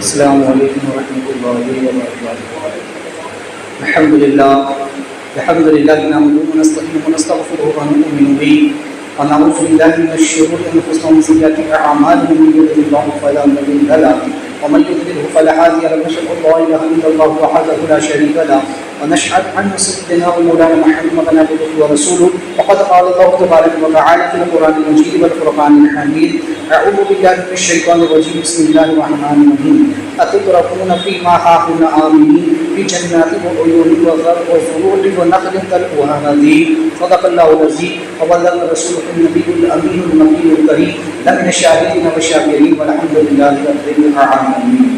السلام علیکم ورحمۃ اللہ وبرکاتہ۔ الحمد للہ نحمده ونستعینه ونستغفره ونؤمن به ونعوذ باللہ من شرور انفسنا ومن سیئات اعمالنا، من یهده اللہ فلا مضل له ومن یضلل فلا هادی له، ونشهد ان لا اله الا اللہ وحده لا شریک له ونشهد ان سيدنا ومولانا محمدا عبده ورسوله، وقد قال الله تبارک وتعالى في القرآن المجيد والفرقان الحميد: اعوذ باللہ من الشیطان الرجیم، بسم اللہ الرحمن الرحیم، اتتركون فيما هاهنا آمنين في جنات وعيون وزروع ونخل طلعها هضيم، صدق الله العظيم وبلغ رسوله النبي الامين النبي الكريم، لمن الشاهدين والشاكرين والحمد لله رب العالمين۔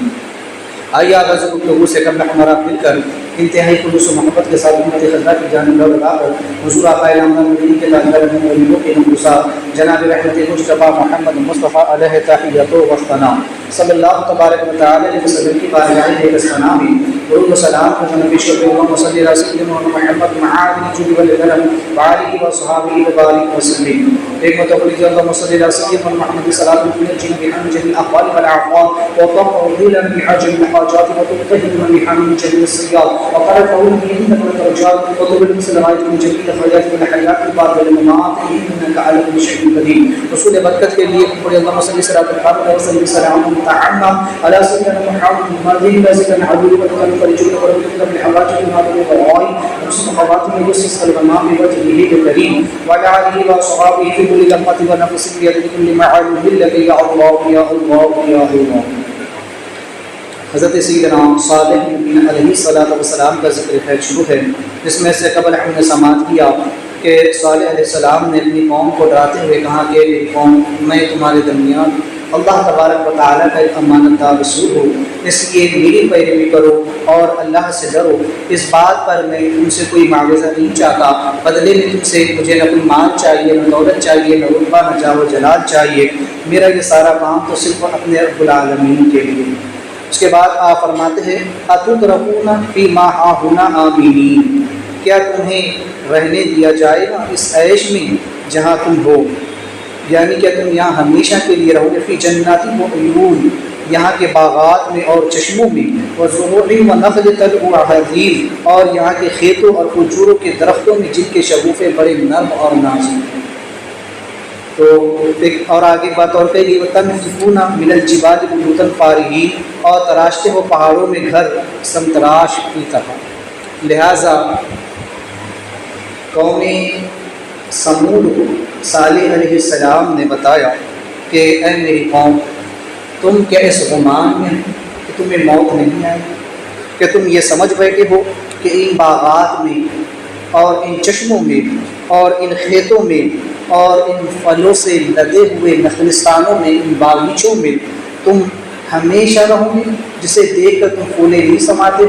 آئیے آغاز گفتگو سے قبل ہمارا مل کر انتہائی خلوص و محبت کے ساتھ امت خضرا کی جانب لگا کر حضور آقا نامدار مدینہ کے تاجدار ولیوں کے نمگسار جناب رحمت مصطفیٰ محمد مصطفیٰ علیہ تحیت و ثنا صلی اللہ تبارک و تعالی علیہ وسلم کی بارگاہ ثنا میں درود و سلام کو نبی شفیع و صلی اللہ علیہ وسلم محمد معاذ جود والکرم وعلیہ و صحابہ وبارک وسلم۔ ایک متقلی اللہ صلی اللہ علیہ وسلم محمد صلاۃ الجن بحمد الاقوال والافعال وطهر قلوبنا بحجم الحاجات وتطهر من بحمد جميع السيئات وقال قولهم انك لترجات وطلب المسلمات من جميع الخيرات والحيات الباطل والممات انك على كل شيء قدير۔ رسول برکت کے لیے پڑھے اللهم صل وسلم وسلم تعالى على سيدنا محمد ماضي بازك عبد الله فرجك وربك بالحواج الماضي والغاي وصحابات من يسس الغمام بوجهه الكريم وعلى اله وصحابه في كل لمحة ونفس بيد كل معلوم لك يا الله يا الله يا الله۔ حضرت سیدنا صالح نبی علیہ الصلوۃ والسلام کا ذکر خیر شروع ہے، جس میں سے قبل ہم نے سماعت کیا کہ صالح علیہ السلام نے اپنی قوم کو ڈراتے ہوئے کہا کہ میری قوم، میں تمہارے درمیان اللہ تبارک و تعالیٰ کا ایک امانت دار رسول ہوں، اس لیے میری پیروی کرو اور اللہ سے ڈرو۔ اس بات پر میں تم سے کوئی معاوضہ نہیں چاہتا، بدلے میں تم سے مجھے نہ کوئی مال چاہیے، نہ دولت چاہیے، نہ رتبہ، نہ جاہ و جلال چاہیے، میرا یہ سارا کام تو صرف اپنے رب العالمین کے لیے۔ اس کے بعد آپ فرماتے ہیں اتتركون فيما هاهنا آمنين، کیا تمہیں رہنے دیا جائے گا اس عیش میں جہاں تم ہو، یعنی کہ تم یہاں ہمیشہ کے لیے رہو گے، فی جنات وعیون، یہاں کے باغات میں اور چشموں میں، وزروع ونخل طلعها هضيم، اور یہاں کے کھیتوں اور کھجوروں کے درختوں میں جن کے شگوفے بڑے نرم اور نازک ہیں۔ تو ایک اور آگے بات اور کہی گئی وَتَنْحِتُونَ مِنَ الْجِبَالِ بُيُوتًا فَارِغِينَ، اور تراشتے ہو پہاڑوں میں گھر سمتراش کی طرح۔ لہٰذا قوم سمود کو صالح علیہ السلام نے بتایا کہ اے میری قوم، تم کیا اس گمان میں کہ تمہیں موت نہیں آئے، کہ تم یہ سمجھ بیٹھے ہو کہ ان باغات میں اور ان چشموں میں اور ان کھیتوں میں اور ان پھلوں سے لدے ہوئے نخلستانوں میں، ان باغیچوں میں تم ہمیشہ رہو گے، جسے دیکھ کر تم پھولے نہیں سماتے،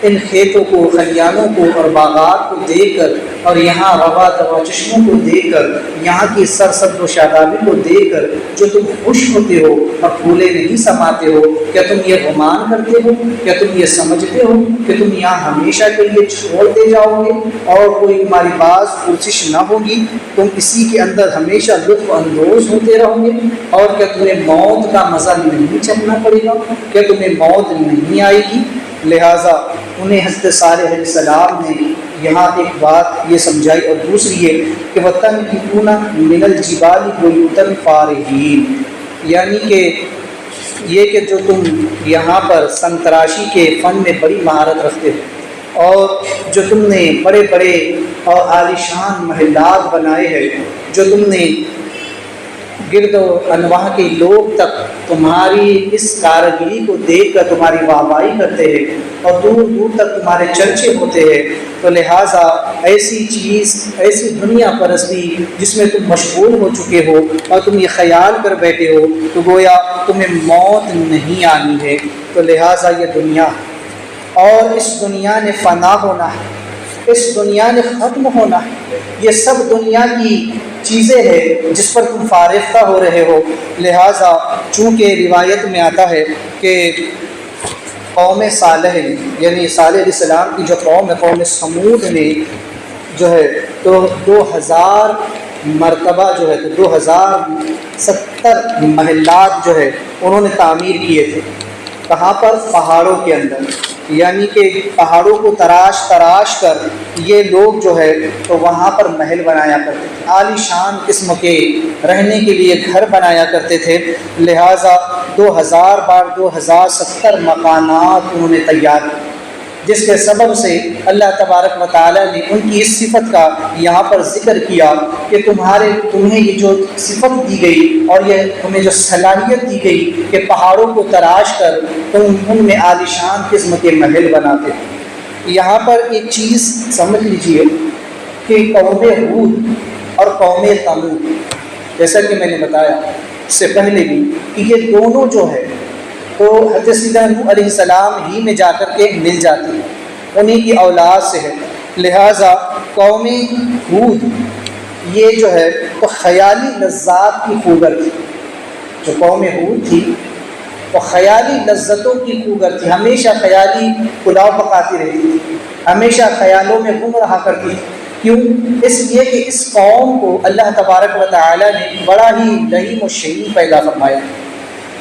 ان کھیتوں کو، کھلیانوں کو اور باغات کو دیکھ کر اور یہاں روا دوا چشموں کو دیکھ کر، یہاں کی سرسبز و شادابی کو دیکھ کر جو تم خوش ہوتے ہو اور پھولے نہیں سماتے ہو، کیا تم یہ گمان کرتے ہو، کیا تم یہ سمجھتے ہو کہ تم یہاں ہمیشہ کے لیے چھوڑ دے جاؤ گے اور کوئی تمہاری باز کوشش نہ ہوگی، تم اسی کے اندر ہمیشہ لطف اندوز ہوتے رہو گے، اور کیا تمہیں موت کا مزہ نہیں چکھنا پڑے گا، کیا تمہیں موت نہیں آئے گی؟ لہٰذا انہیں حضرت صالح علیہ السلام نے یہاں ایک بات یہ سمجھائی، اور دوسری یہ کہ وَتَنْحِتُونَ مِنَ الْجِبَالِ بُيُوتًا فَارِغِينَ، یعنی کہ یہ کہ جو تم یہاں پر سن تراشی کے فن میں بڑی مہارت رکھتے ہو اور جو تم نے بڑے بڑے اور عالیشان محلات بنائے ہیں، جو تم نے گرد و انواع کے لوگ تک تمہاری اس کارگری کو دیکھ کر تمہاری واہواہی کرتے ہیں اور دور دور تک تمہارے چرچے ہوتے ہیں، تو لہٰذا ایسی چیز، ایسی دنیا پرستی جس میں تم مشغول ہو چکے ہو اور تم یہ خیال کر بیٹھے ہو تو گویا تمہیں موت نہیں آنی ہے، تو لہٰذا یہ دنیا اور اس دنیا نے فنا ہونا ہے، اس دنیا نے ختم ہونا ہے، یہ سب دنیا کی چیزیں ہیں جس پر تم فارفتہ ہو رہے ہو۔ لہٰذا چونکہ روایت میں آتا ہے کہ قوم صالح نے، یعنی صالح علیہ السلام کی جو قوم ہے، قوم سمود نے جو ہے تو 2000 مرتبہ جو ہے تو 2070 محلات جو ہے انہوں نے تعمیر کیے تھے، کہاں پر؟ پہاڑوں کے اندر، یعنی کہ پہاڑوں کو تراش کر یہ لوگ جو ہے تو وہاں پر محل بنایا کرتے تھے، عالی شان قسم کے رہنے کے لیے گھر بنایا کرتے تھے۔ لہٰذا 2070 مکانات انہوں نے تیار کیے، جس کے سبب سے اللہ تبارک و تعالیٰ نے ان کی اس صفت کا یہاں پر ذکر کیا کہ تمہیں یہ جو صفت دی گئی اور یہ تمہیں جو صلاحیت دی گئی کہ پہاڑوں کو تراش کر تم ان میں عالیشان قسم کے محل بناتے ہو۔ یہاں پر ایک چیز سمجھ لیجئے کہ قوم ہود اور قوم ثمود، جیسا کہ میں نے بتایا اس سے پہلے بھی کہ یہ دونوں جو ہے تو حضرت سیدنا نوح علیہ السلام ہی میں جا کر کے مل جاتی ہیں، انہی کی اولاد سے ہے۔ لہٰذا قوم ہود یہ جو ہے تو خیالی لذات کی خوگر تھی، جو قوم ہود تھی وہ خیالی لذتوں کی خوگر تھی، ہمیشہ خیالی پلاؤ پکاتی رہتی تھی، ہمیشہ خیالوں میں گم رہا کرتی تھی۔ کیوں؟ اس لیے کہ اس قوم کو اللہ تبارک و تعالیٰ نے بڑا ہی لئیم و شہین پیدا فرمایا،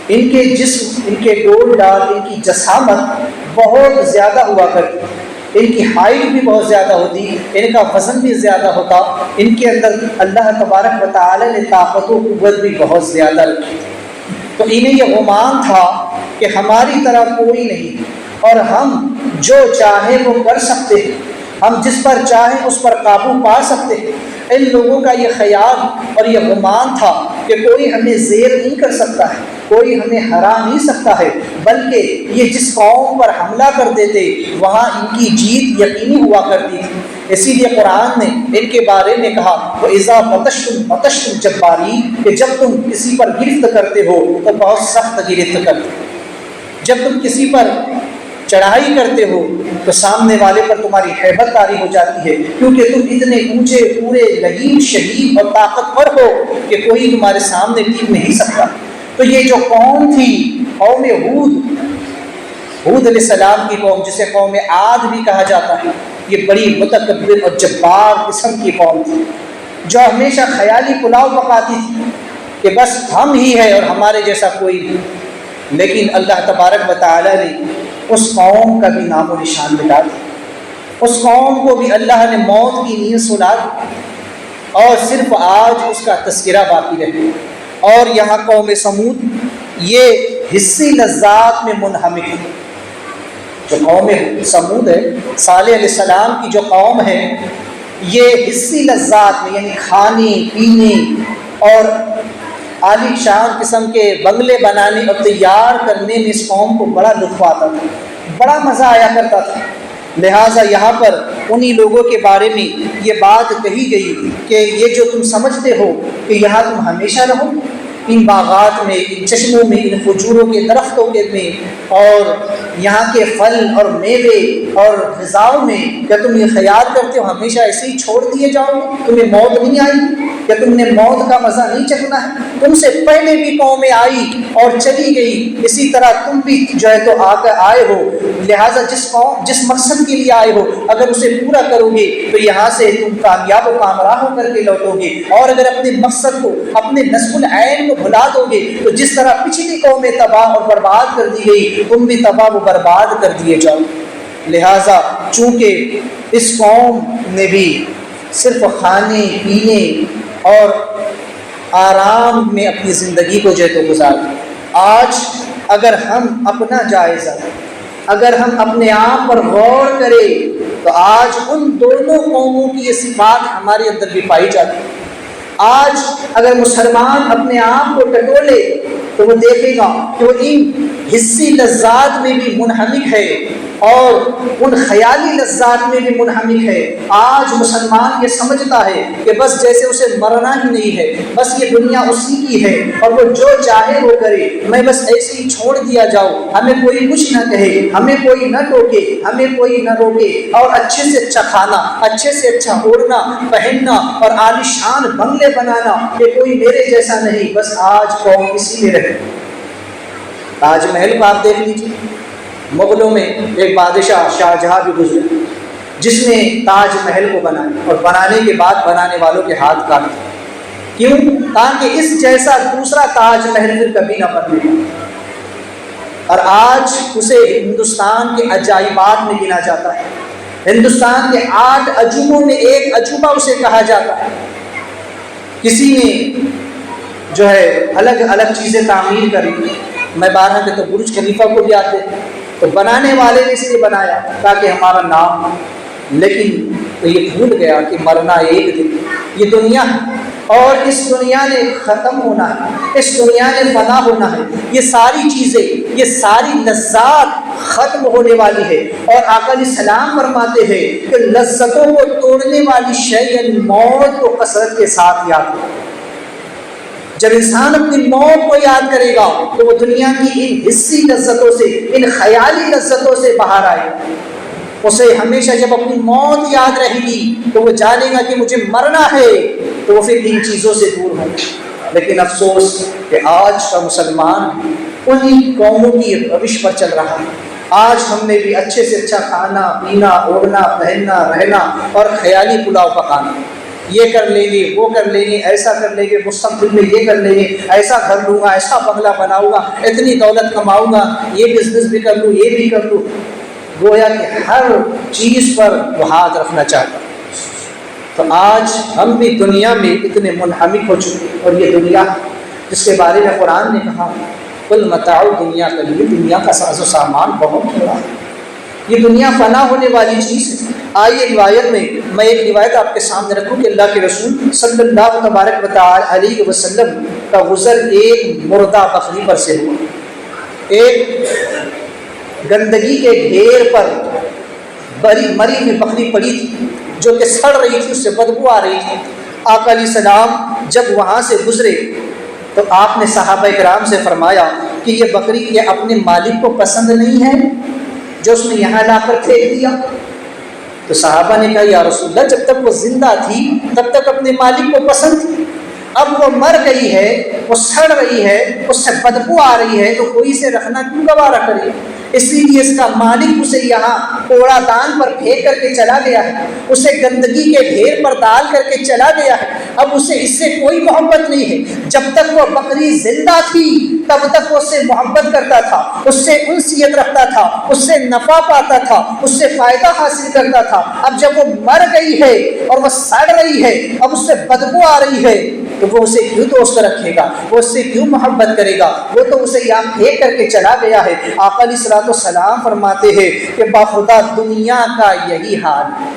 ان کے جسم، ان کے ڈول ڈال، ان کی جسامت بہت زیادہ ہوا کرتی، ان کی ہائٹ بھی بہت زیادہ ہوتی، ان کا وزن بھی زیادہ ہوتا، ان کے اندر اللہ تبارک و تعالی نے طاقت و قوت بھی بہت زیادہ رکھی تھی۔ تو انہیں یہ گمان تھا کہ ہماری طرح کوئی نہیں اور ہم جو چاہیں وہ کر سکتے ہیں، ہم جس پر چاہیں اس پر قابو پا سکتے ہیں۔ ان لوگوں کا یہ خیال اور یہ گمان تھا کہ کوئی ہمیں زیر نہیں کر سکتا ہے، کوئی ہمیں ہرا نہیں سکتا ہے، بلکہ یہ جس قوم پر حملہ کر دیتے وہاں ان کی جیت یقینی ہوا کرتی تھی۔ اسی لیے قرآن نے ان کے بارے میں کہا وَإِذَا بَطَشْتُمْ جَبَّارِينَ، کہ جب تم کسی پر گرفت کرتے ہو تو بہت سخت گرفت کرتے ہو، جب تم کسی پر چڑھائی کرتے ہو تو سامنے والے پر تمہاری ہیبت طاری ہو جاتی ہے، کیونکہ تم اتنے اونچے پورے لہیم شہید اور طاقتور ہو کہ کوئی تمہارے سامنے ٹک نہیں سکتا۔ تو یہ جو قوم تھی قوم ہود علیہ السلام کی قوم، جسے قوم عاد بھی کہا جاتا ہے، یہ بڑی متکبر اور جبار قسم کی قوم تھی جو ہمیشہ خیالی پلاؤ پکاتی تھی کہ بس ہم ہی ہے اور ہمارے جیسا کوئی نہیں۔ لیکن اللہ تبارک و تعالی نے اس قوم کا بھی نام و نشان مٹا دیا، اس قوم کو بھی اللہ نے موت کی نیند سلا دی اور صرف آج اس کا تذکرہ باقی رہے۔ اور یہاں قوم سمود یہ حصی لذات میں منہمک ہے۔ جو قوم سمود ہے، صالح علیہ السلام کی جو قوم ہے، یہ حصی لذات میں یعنی کھانے پینے اور عالی شان قسم کے بنگلے بنانے اور تیار کرنے میں اس قوم کو بڑا لطف آتا تھا، بڑا مزہ آیا کرتا تھا۔ لہٰذا یہاں پر انہی لوگوں کے بارے میں یہ بات کہی گئی کہ یہ جو تم سمجھتے ہو کہ یہاں تم ہمیشہ رہو، ان باغات میں، ان چشموں میں، ان کھجوروں کے درختوں کے میں اور یہاں کے پھل اور میوے اور غذاؤں میں، کیا تم یہ خیال کرتے ہو ہمیشہ ایسے ہی چھوڑ دیے جاؤ گے؟ تمہیں موت نہیں آئی؟ کیا تم نے موت کا مزہ نہیں چکھنا ہے؟ تم سے پہلے بھی قومیں آئی اور چلی گئی، اسی طرح تم بھی جو ہے تو آئے ہو۔ لہٰذا جس مقصد کے لیے آئے ہو اگر اسے پورا کرو گے تو یہاں سے تم کامیاب و کامراں ہو کر کے لوٹو گے، اور اگر اپنے مقصد کو، اپنے نصب العین کو بھلا دو گے تو جس طرح پچھلی قومیں تباہ اور برباد کر دی گئی، تم بھی تباہ و برباد کر دیے جاؤ۔ لہٰذا چونکہ اس قوم نے بھی صرف کھانے پینے اور آرام میں اپنی زندگی کو جو ہے تو گزارا، آج اگر ہم اپنا جائزہ، اگر ہم اپنے آپ پر غور کریں تو آج ان دونوں قوموں کی یہ صفات ہمارے اندر بھی پائی جاتی ہے۔ آج اگر مسلمان اپنے آپ کو ٹٹولے تو وہ دیکھے گا کہ وہ ان حصی لذات میں بھی منہمک ہے اور ان خیالی لذات میں بھی منہمک ہے۔ آج مسلمان یہ سمجھتا ہے کہ بس جیسے اسے مرنا ہی نہیں ہے، بس یہ دنیا اسی کی ہے اور وہ جو چاہے وہ کرے، میں بس ایسے ہی چھوڑ دیا جاؤ، ہمیں کوئی کچھ نہ کہے، ہمیں کوئی نہ ٹوکے، ہمیں کوئی نہ روکے، اور اچھے سے اچھا کھانا، اچھے سے اچھا اوڑھنا پہننا اور عالیشان بنگلے بنانا کہ کوئی میرے جیسا نہیں، بس آج قوم اسی میں رہے۔ تاج محل کو آپ دیکھ لیجیے، مغلوں میں ایک بادشاہ شاہ جہاں بھی گزرے جس نے تاج محل کو بنایا اور بنانے کے بعد بنانے والوں کے ہاتھ کاٹے، کیوں؟ تاکہ اس جیسا دوسرا تاج محل پھر کبھی نہ بنے۔ اور آج اسے ہندوستان کے عجائبات میں گنا جاتا ہے۔ ہندوستان کے 8 عجوبوں میں ایک عجوبہ اسے کہا جاتا ہے۔ کسی نے جو ہے الگ الگ چیزیں تعمیر کری، میں 12 کے تو برج خلیفہ کو بھی آتے، تو بنانے والے نے اس لیے بنایا تاکہ ہمارا نام ہو، لیکن تو یہ بھول گیا کہ مرنا ایک دن، یہ دنیا ہے اور اس دنیا نے ختم ہونا ہے، اس دنیا نے فنا ہونا ہے، یہ ساری چیزیں، یہ ساری لذات ختم ہونے والی ہے۔ اور آقا علیہ السلام فرماتے ہیں کہ لذتوں کو توڑنے والی شے یعنی موت کو کثرت کے ساتھ یاد کرو۔ جب انسان اپنی موت کو یاد کرے گا تو وہ دنیا کی ان حسی لذتوں سے، ان خیالی لذتوں سے باہر آئے گا۔ اسے ہمیشہ جب اپنی موت یاد رہے گی تو وہ جانے گا کہ مجھے مرنا ہے، تو وہ پھر ان چیزوں سے دور ہوگا۔ لیکن افسوس کہ آج کا مسلمان انہی قوموں کی روش پر چل رہا ہے۔ آج ہم نے بھی اچھے سے اچھا کھانا پینا، اوڑھنا پہننا، رہنا اور خیالی پلاؤ پکانا، یہ کر لیں گے، وہ کر لیں گے، ایسا کر لیں گے، مستقبل میں یہ کر لیں گے، ایسا گھر لوں گا، ایسا بنگلہ بناؤں گا، اتنی دولت کماؤں گا، یہ بزنس بھی کر لوں، یہ بھی کر لوں۔ گویا کہ ہر چیز پر وہ ہاتھ رکھنا چاہتا۔ تو آج ہم بھی دنیا میں اتنے منہمک ہو چکے، اور یہ دنیا جس کے بارے میں قرآن نے کہا کل متاع دنیا قلیل، دنیا کا ساز و سامان بہت تھوڑا ہے، یہ دنیا فنا ہونے والی چیز ہے۔ آئیے روایت میں ایک روایت آپ کے سامنے رکھوں کہ اللہ کے رسول صلی اللہ تبارک و تعالی علیہ وسلم کا گزر ایک مردہ بکری پر سے ہوا۔ ایک گندگی کے ڈھیر پر مری ہوئی بکری پڑی تھی جو کہ سڑ رہی تھی، اس سے بدبو آ رہی تھی۔ آقا علیہ السلام جب وہاں سے گزرے تو آپ نے صحابہ کرام سے فرمایا کہ یہ بکری یہ اپنے مالک کو پسند نہیں ہے جو اس نے یہاں لا کر پھینک دیا؟ تو صحابہ نے کہا یا رسول اللہ، جب تک وہ زندہ تھی تب تک اپنے مالک کو پسند تھی، اب وہ مر گئی ہے، وہ سڑ رہی ہے، اس سے بدبو آ رہی ہے، تو کوئی اسے رکھنا کیوں گوارا کرے؟ اس لیے اس کا مالک اسے یہاں کوڑا دان پر پھینک کر کے چلا گیا ہے، اسے گندگی کے ڈھیر پر ڈال کر کے چلا گیا ہے، اب اسے اس سے کوئی محبت نہیں ہے۔ جب تک وہ بکری زندہ تھی تب تک وہ اس سے محبت کرتا تھا، اس سے انسیت رکھتا تھا، اس سے نفع پاتا تھا، اس سے فائدہ حاصل کرتا تھا۔ اب جب وہ مر گئی ہے اور وہ سڑ رہی ہے، اب اس سے بدبو آ رہی ہے، تو وہ اسے کیوں دوست رکھے گا، وہ اس سے کیوں محبت کرے گا؟ وہ تو اسے یہاں پھینک کر کے چلا گیا ہے۔ آقا علیہ الصلوۃ والسلام فرماتے ہیں کہ باخدا دنیا کا یہی حال ہے۔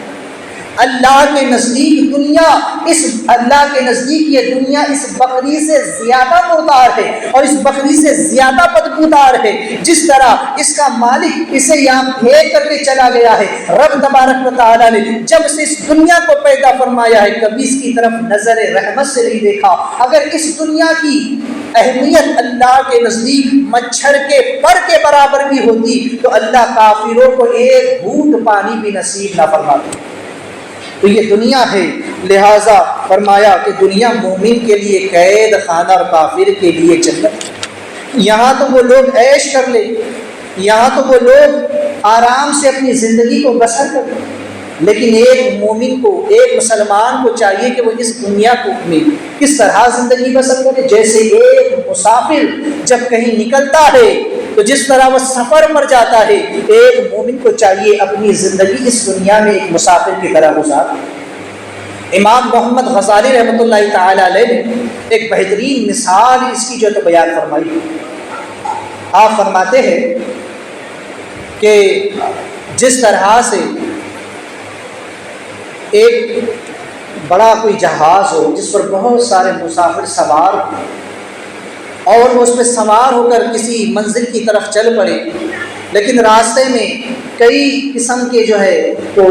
اللہ کے نزدیک دنیا، اس اللہ کے نزدیک یہ دنیا اس بکری سے زیادہ مردار ہے اور اس بکری سے زیادہ بدبودار ہے، جس طرح اس کا مالک اسے یہاں پھینک کر کے چلا گیا ہے۔ رب تبارک و تعالیٰ نے جب سے اس دنیا کو پیدا فرمایا ہے کبھی اس کی طرف نظر رحمت سے نہیں دیکھا۔ اگر اس دنیا کی اہمیت اللہ کے نزدیک مچھر کے پر کے برابر بھی ہوتی تو اللہ کافروں کو ایک گھونٹ پانی بھی نصیب نہ فرماتا۔ تو یہ دنیا ہے، لہٰذا فرمایا کہ دنیا مومن کے لیے قید خانہ اور کافر کے لیے جنت۔ یہاں تو وہ لوگ عیش کر لیں، یہاں تو وہ لوگ آرام سے اپنی زندگی کو بسر کر لیں، لیکن ایک مومن کو، ایک مسلمان کو چاہیے کہ وہ اس دنیا کو میں کس طرح زندگی بسر کرے۔ جیسے ایک مسافر جب کہیں نکلتا ہے تو جس طرح وہ سفر پر جاتا ہے، ایک مومن کو چاہیے اپنی زندگی اس دنیا میں ایک مسافر کی طرح گزارے۔ امام محمد غزالی رحمۃ اللہ تعالی علیہ نے ایک بہترین مثال اس کی جو تو بیان فرمائی۔ آپ فرماتے ہیں کہ جس طرح سے ایک بڑا کوئی جہاز ہو جس پر بہت سارے مسافر سوار ہوں اور وہ اس پہ سوار ہو کر کسی منزل کی طرف چل پڑے، لیکن راستے میں کئی قسم کے جو ہے تو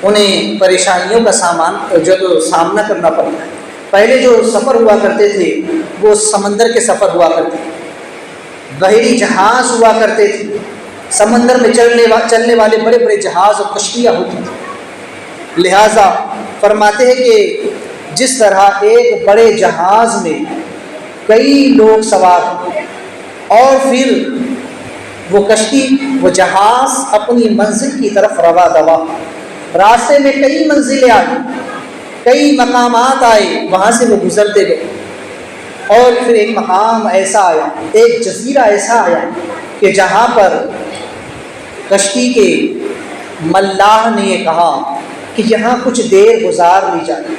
انہیں پریشانیوں کا سامنا کرنا پڑتا ہے۔ پہلے جو سفر ہوا کرتے تھے وہ سمندر کے سفر ہوا کرتے تھے، بحری جہاز ہوا کرتے تھے، سمندر میں چلنے والے بڑے بڑے جہاز اور کشتیاں ہوتی تھیں۔ لہٰذا فرماتے ہیں کہ جس طرح ایک بڑے جہاز میں کئی لوگ سوار ہیں اور پھر وہ کشتی، وہ جہاز اپنی منزل کی طرف روا دوا، راستے میں کئی منزلیں آئی، کئی مقامات آئے، وہاں سے وہ گزرتے گئے اور پھر ایک مقام ایسا آیا، ایک جزیرہ ایسا آیا کہ جہاں پر کشتی کے ملاح نے یہ کہا کہ یہاں کچھ دیر گزار لی جائے،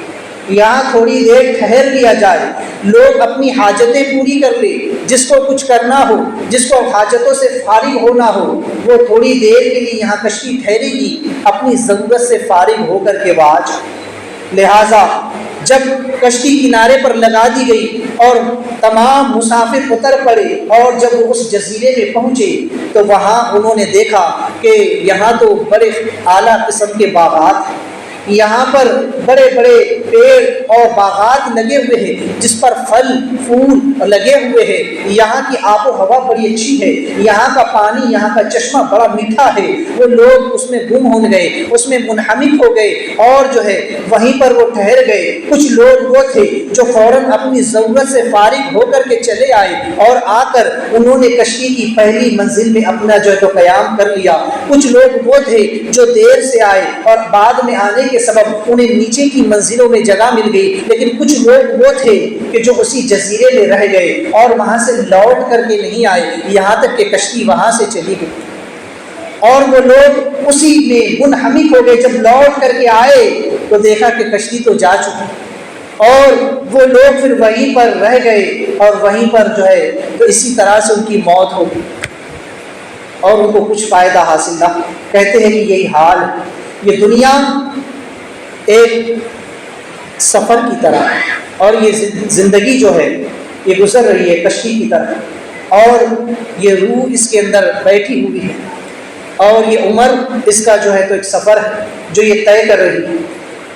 یہاں تھوڑی دیر ٹھہر لیا جائے، لوگ اپنی حاجتیں پوری کر لے، جس کو کچھ کرنا ہو، جس کو حاجتوں سے فارغ ہونا ہو، وہ تھوڑی دیر کے لیے یہاں کشتی ٹھہرے گی، اپنی ضرورت سے فارغ ہو کر کے وہ آ جائے۔ لہٰذا جب کشتی کنارے پر لگا دی گئی اور تمام مسافر اتر پڑے اور جب وہ اس جزیرے میں پہنچے تو وہاں انہوں نے دیکھا کہ یہاں تو بڑے اعلیٰ قسم کے باغات ہیں، یہاں پر بڑے بڑے پیڑ اور باغات لگے ہوئے ہیں جس پر پھل پھول لگے ہوئے ہیں، یہاں کی آب و ہوا بڑی اچھی ہے، یہاں کا پانی، یہاں کا چشمہ بڑا میٹھا ہے۔ وہ لوگ اس میں گم ہو گئے، اس میں منہمک ہو گئے اور جو ہے وہیں پر وہ ٹھہر گئے۔ کچھ لوگ وہ تھے جو فوراً اپنی ضرورت سے فارغ ہو کر کے چلے آئے اور آ کر انہوں نے کشتی کی پہلی منزل میں اپنا جو ہے تو قیام کر لیا۔ کچھ لوگ وہ تھے جو دیر سے آئے اور بعد میں آنے کے سبب انہیں نیچے کی منزلوں میں جگہ مل گئی، لیکن کچھ لوگ وہ تھے کہ جو اسی جزیرے میں رہ گئے اور وہاں سے لوٹ کر کے نہیں آئے، یہاں تک کہ کشتی وہاں سے چلی گئی اور وہ لوگ اسی میں منہمک ہو گئے۔ جب لوٹ کر کے آئے تو دیکھا کہ کشتی تو جا چکی اور وہ لوگ پھر وہیں پر رہ گئے اور وہیں پر جو ہے تو اسی طرح سے ان کی موت ہو گئی اور ان کو کچھ فائدہ حاصل نہ۔ کہتے ہیں کہ یہی حال ہے، یہ دنیا ایک سفر کی طرح ہے اور یہ زندگی جو ہے یہ گزر رہی ہے کشتی کی طرح، اور یہ روح اس کے اندر بیٹھی ہوئی ہے اور یہ عمر اس کا جو ہے تو ایک سفر ہے جو یہ طے کر رہی ہے۔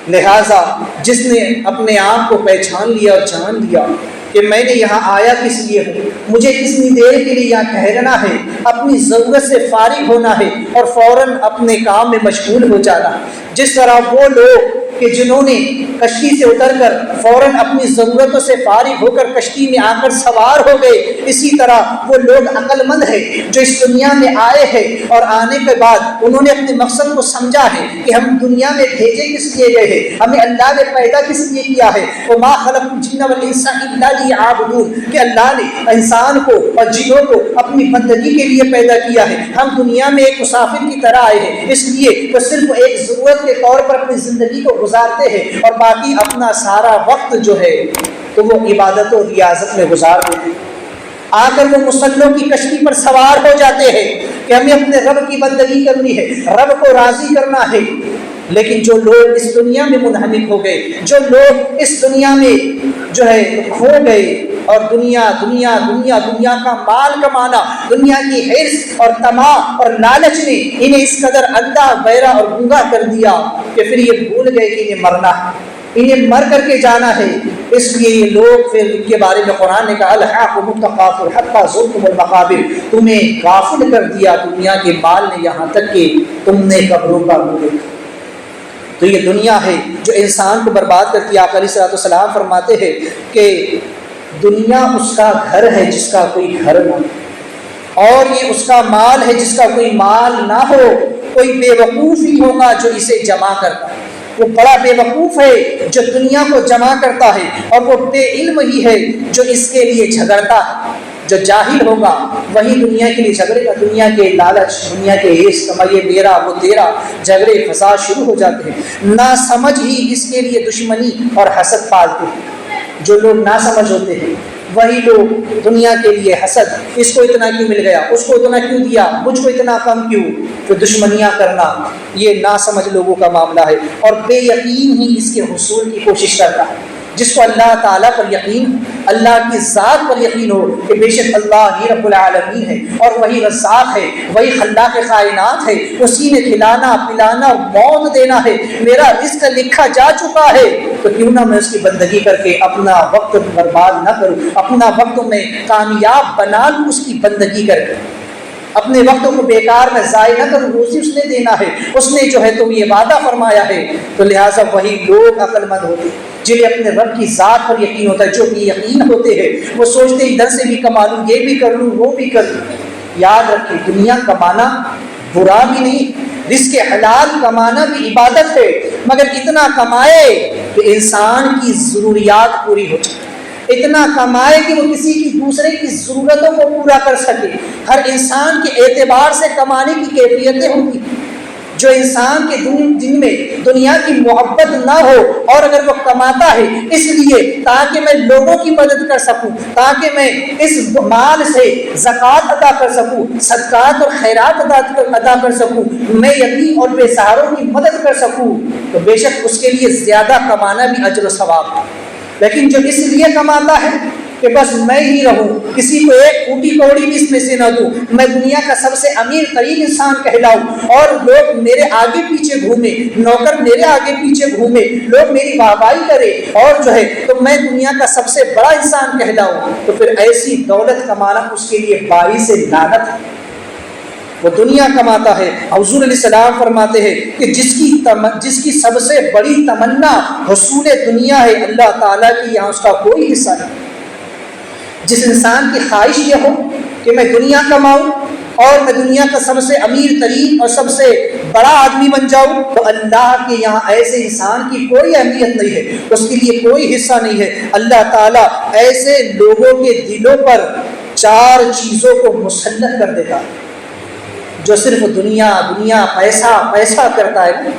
لہٰذا جس نے اپنے آپ کو پہچان لیا اور جان لیا کہ میں نے یہاں آیا کس لیے ہوں، مجھے کتنی دیر کے لیے یہاں ٹھہرنا ہے، اپنی ضرورت سے فارغ ہونا ہے اور فوراً اپنے کام میں مشغول ہو جانا ہے۔ جس طرح وہ لوگ کہ جنہوں نے کشتی سے اتر کر فوراً اپنی ضرورتوں سے فارغ ہو کر کشتی میں آ کر سوار ہو گئے، اسی طرح وہ لوگ عقل مند ہیں جو اس دنیا میں آئے ہیں اور آنے کے بعد انہوں نے اپنے مقصد کو سمجھا ہے کہ ہم دنیا میں بھیجے کس لیے گئے ہیں، ہمیں اللہ نے پیدا کس لیے کیا ہے۔ وما خلقت الجن والانس الا لیعبدون، کہ اللہ نے انسان کو اور جنوں کو اپنی بندگی کے لیے پیدا کیا ہے۔ ہم دنیا میں ایک مسافر کی طرح آئے ہیں، اس لیے وہ صرف ایک ضرورت کے طور پر اپنی زندگی کو گزارتے ہیں اور باقی اپنا سارا وقت جو ہے تو وہ عبادت و ریاضت میں گزار دیتے ہیں۔ آ کر وہ مسلوں کی کشتی پر سوار ہو جاتے ہیں کہ ہمیں اپنے رب کی بندگی کرنی ہے، رب کو راضی کرنا ہے۔ لیکن جو لوگ اس دنیا میں منہمک ہو گئے، جو لوگ اس دنیا میں جو ہے کھو گئے اور دنیا دنیا دنیا دنیا کا مال کمانا، دنیا کی حرص اور طمع اور لالچ نے انہیں اس قدر اندھا بہرا اور گنگا کر دیا کہ پھر یہ بھول گئے کہ انہیں مرنا ہے، انہیں مر کر کے جانا ہے۔ اس لیے یہ لوگ پھر ان کے بارے میں قرآن نے کہا الحاکم التکاثر حتی زرتم المقابر، تمہیں غافل کر دیا دنیا کے مال نے یہاں تک کہ تم نے قبروں کا منہ دیکھا۔ تو یہ دنیا ہے جو انسان کو برباد کرتی ہے۔ آقا علیہ الصلوۃ والسلام فرماتے ہیں کہ دنیا اس کا گھر ہے جس کا کوئی گھر نہ ہو، اور یہ اس کا مال ہے جس کا کوئی مال نہ ہو۔ کوئی بے وقوف ہی ہوگا جو اسے جمع کرتا ہے، وہ بڑا بے وقوف ہے جو دنیا کو جمع کرتا ہے، اور وہ بے علم ہی ہے جو اس کے لیے جھگڑتا ہے۔ جو جاہل ہوگا وہی دنیا کے لیے جھگڑے گا، دنیا کے لالچ، دنیا کے عیش، یہ میرا وہ تیرا، جھگڑے فساد شروع ہو جاتے ہیں۔ نا سمجھ ہی اس کے لیے دشمنی اور حسد پالتے ہیں۔ جو لوگ نا سمجھ ہوتے ہیں وہی لوگ دنیا کے لیے حسد، اس کو اتنا کیوں مل گیا، اس کو اتنا کیوں دیا، مجھ کو اتنا کم کیوں، پھر دشمنیاں کرنا، یہ نا سمجھ لوگوں کا معاملہ ہے۔ اور بے یقین ہی اس کے حصول کی کوشش کرتا ہے۔ جس کو اللہ تعالیٰ پر یقین، اللہ کی ذات پر یقین ہو کہ بے شک اللہ ہی رب العالمین ہے اور وہی رزاق ہے، وہی خلاق کائنات ہے، اسی نے کھلانا پلانا موت دینا ہے، میرا رزق لکھا جا چکا ہے، تو کیوں نہ میں اس کی بندگی کر کے اپنا وقت برباد نہ کروں، اپنا وقت میں کامیاب بنا لوں اس کی بندگی کر کے، اپنے وقتوں کو بیکار میں ضائع نہ کروں، روزی اس نے دینا ہے، اس نے جو ہے تو یہ وعدہ فرمایا ہے۔ تو لہٰذا وہی لوگ عقل مند ہوتے ہیں جنہیں اپنے رب کی ذات پر یقین ہوتا ہے، جو بھی یقین ہوتے ہیں وہ سوچتے ہیں ادھر سے بھی کما لوں، یہ بھی کر لوں، وہ بھی کر لوں۔ یاد رکھیں دنیا کمانا برا بھی نہیں، رزق حلال کمانا بھی عبادت ہے، مگر اتنا کمائے کہ انسان کی ضروریات پوری ہو جائے، اتنا کمائے کہ وہ کسی کی دوسرے کی ضرورتوں کو پورا کر سکے۔ ہر انسان کے اعتبار سے کمانے کی کیفیتیں ہوتی، جو انسان کے دل میں دنیا کی محبت نہ ہو، اور اگر وہ کماتا ہے اس لیے تاکہ میں لوگوں کی مدد کر سکوں، تاکہ میں اس مال سے زکوٰۃ ادا کر سکوں، صدقات اور خیرات ادا کر سکوں، میں یتیم اور بے سہاروں کی مدد کر سکوں، تو بے شک اس کے لیے زیادہ کمانا بھی اجر و ثواب ہے۔ لیکن جو اس لیے کماتا ہے کہ بس میں ہی رہوں، کسی کو ایک پھوٹی کوڑی بھی اس میں سے نہ دوں، میں دنیا کا سب سے امیر ترین انسان کہلاؤں اور لوگ میرے آگے پیچھے گھومے، نوکر میرے آگے پیچھے گھومے، لوگ میری واہواہی کرے، اور جو ہے تو میں دنیا کا سب سے بڑا انسان کہلاؤں، تو پھر ایسی دولت کمانا اس کے لیے باعث لعنت ہے۔ وہ دنیا کماتا ہے۔ حضور علیہ السلام فرماتے ہیں کہ جس کی سب سے بڑی تمنا حصول دنیا ہے، اللہ تعالیٰ کی یہاں اس کا کوئی حصہ نہیں۔ جس انسان کی خواہش یہ ہو کہ میں دنیا کماؤں اور میں دنیا کا سب سے امیر ترین اور سب سے بڑا آدمی بن جاؤں، تو اللہ کے یہاں ایسے انسان کی کوئی اہمیت نہیں ہے، اس کے لیے کوئی حصہ نہیں ہے۔ اللہ تعالیٰ ایسے لوگوں کے دلوں پر 4 چیزوں کو مسلط کر دیتا ہے، جو صرف دنیا دنیا پیسہ پیسہ کرتا ہے،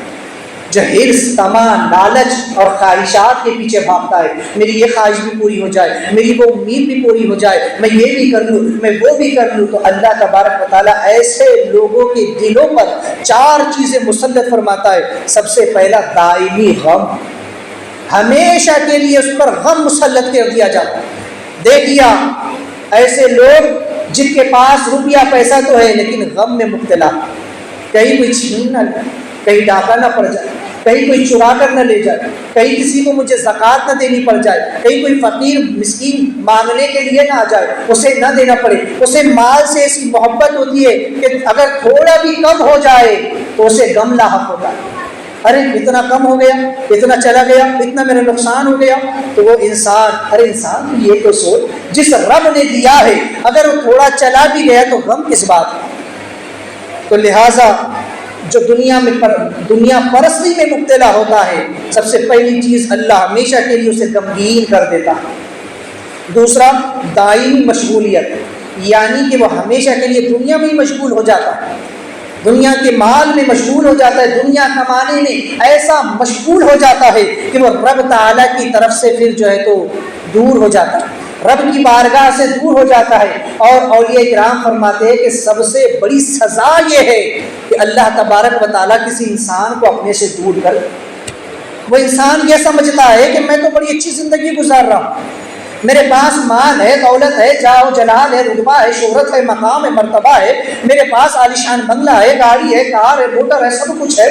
جو حرص، طمع، لالچ اور خواہشات کے پیچھے بھاگتا ہے، میری یہ خواہش بھی پوری ہو جائے، میری وہ امید بھی پوری ہو جائے، میں یہ بھی کر لوں، میں وہ بھی کر لوں، تو اللہ تبارک و تعالیٰ ایسے لوگوں کے دلوں پر 4 چیزیں مسلط فرماتا ہے۔ سب سے پہلا دائمی غم، ہمیشہ کے لیے اس پر غم مسلط کر دیا جاتا ہے۔ دیکھیا ایسے لوگ جن کے پاس روپیہ پیسہ تو ہے لیکن غم میں مبتلا، کہیں کوئی چھین نہ لے، کہیں ڈاکہ نہ پڑ جائے، کہیں کوئی چرا کر نہ لے جائے، کہیں کسی کو مجھے زکوٰۃ نہ دینی پڑ جائے، کہیں کوئی فقیر مسکین مانگنے کے لیے نہ آ جائے، اسے نہ دینا پڑے۔ اسے مال سے ایسی محبت ہوتی ہے کہ اگر تھوڑا بھی کم ہو جائے تو اسے غم لاحق ہوتا ہے، ارے اتنا کم ہو گیا، اتنا چلا گیا، اتنا میرا نقصان ہو گیا، تو وہ انسان، ارے انسان کی یہ تو سوچ، جس رب نے دیا ہے اگر وہ تھوڑا چلا بھی گیا تو غم کس بات ہے؟ تو لہٰذا جو دنیا پرستی میں مبتلا ہوتا ہے، سب سے پہلی چیز اللہ ہمیشہ کے لیے اسے غمگین کر دیتا ہے۔ دوسرا دائمی مشغولیت، یعنی کہ وہ ہمیشہ کے لیے دنیا میں ہی مشغول ہو جاتا ہے، دنیا کے مال میں مشغول ہو جاتا ہے، دنیا کمانے میں ایسا مشغول ہو جاتا ہے کہ وہ رب تعالیٰ کی طرف سے پھر جو ہے تو دور ہو جاتا ہے، رب کی بارگاہ سے دور ہو جاتا ہے۔ اور اولیاء کرام فرماتے ہیں کہ سب سے بڑی سزا یہ ہے کہ اللہ تبارک و تعالیٰ کسی انسان کو اپنے سے دور کر، وہ انسان یہ سمجھتا ہے کہ میں تو بڑی اچھی زندگی گزار رہا ہوں، میرے پاس مال ہے، دولت ہے، جاہ و جلال ہے، رتبہ ہے، شہرت ہے، مقام ہے، مرتبہ ہے، میرے پاس عالیشان بنگلہ ہے، گاڑی ہے، کار ہے، موٹر ہے، سب کچھ ہے،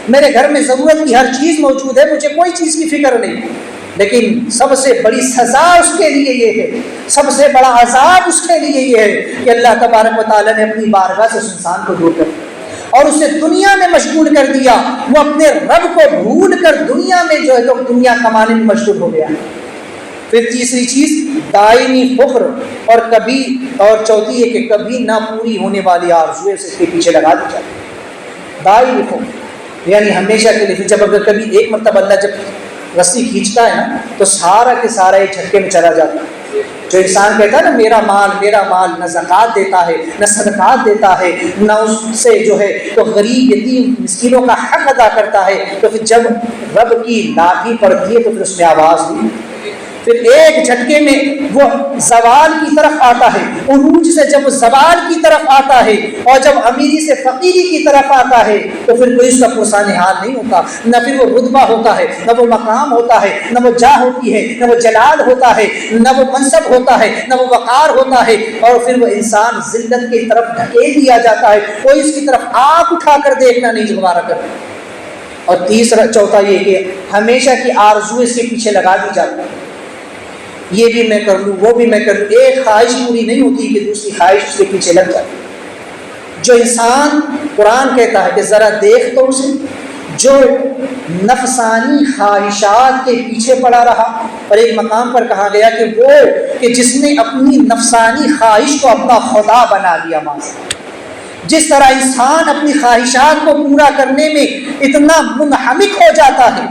میرے گھر میں ضرورت کی ہر چیز موجود ہے، مجھے کوئی چیز کی فکر نہیں۔ لیکن سب سے بڑی سزا اس کے لیے یہ ہے، سب سے بڑا عذاب اس کے لیے یہ ہے کہ اللہ تبارک و تعالیٰ نے اپنی بارگاہ سے اس انسان کو دور کر دیا اور اسے دنیا میں مشغول کر دیا، وہ اپنے رب کو بھول کر دنیا میں جو ہے تو دنیا کمانے میں مشغول ہو گیا۔ پھر تیسری چیز دائمی فخر، اور چوتھی ہے کہ کبھی نہ پوری ہونے والی آرزویں اس کے پیچھے لگا دی جاتی۔ دائمی فخر یعنی ہمیشہ کے لیے، جب اگر کبھی ایک مرتبہ اللہ جب رسی کھینچتا ہے نا تو سارا کے سارا ایک جھٹکے میں چلا جاتا ہے۔ جو انسان کہتا ہے نا میرا مال، نہ زکوٰۃ دیتا ہے، نہ صدقات دیتا ہے، نہ اس سے جو ہے تو غریب یتیم مسکینوں کا حق ادا کرتا ہے، تو پھر جب رب کی لاٹھی پڑتی ہے تو پھر اس میں آواز نہیں، پھر ایک جھٹکے میں وہ زوال کی طرف آتا ہے، عروج سے جب زوال کی طرف آتا ہے اور جب امیری سے فقیری کی طرف آتا ہے تو پھر کوئی اس کا پرسان حال نہیں ہوتا، نہ پھر وہ رتبہ ہوتا ہے، نہ وہ مقام ہوتا ہے، نہ وہ جاہ ہوتی ہے، نہ وہ جلال ہوتا ہے، نہ وہ منصب ہوتا ہے، نہ وہ وقار ہوتا ہے، اور پھر وہ انسان ذلت کی طرف دھکیل دیا جاتا ہے، کوئی اس کی طرف آنکھ اٹھا کر دیکھنا نہیں دوبارہ کرتا۔ اور چوتھا یہ کہ ہمیشہ کی آرزو اس کے پیچھے لگا دی جاتی ہے، یہ بھی میں کر لوں، وہ بھی میں کر لوں، ایک خواہش پوری نہیں ہوتی کہ دوسری خواہش اس کے پیچھے لگ جاتی۔ جو انسان، قرآن کہتا ہے کہ ذرا دیکھ تو اسے، جو نفسانی خواہشات کے پیچھے پڑا رہا، اور ایک مقام پر کہا گیا کہ وہ کہ جس نے اپنی نفسانی خواہش کو اپنا خدا بنا لیا۔ جس طرح انسان اپنی خواہشات کو پورا کرنے میں اتنا منہمک ہو جاتا ہے،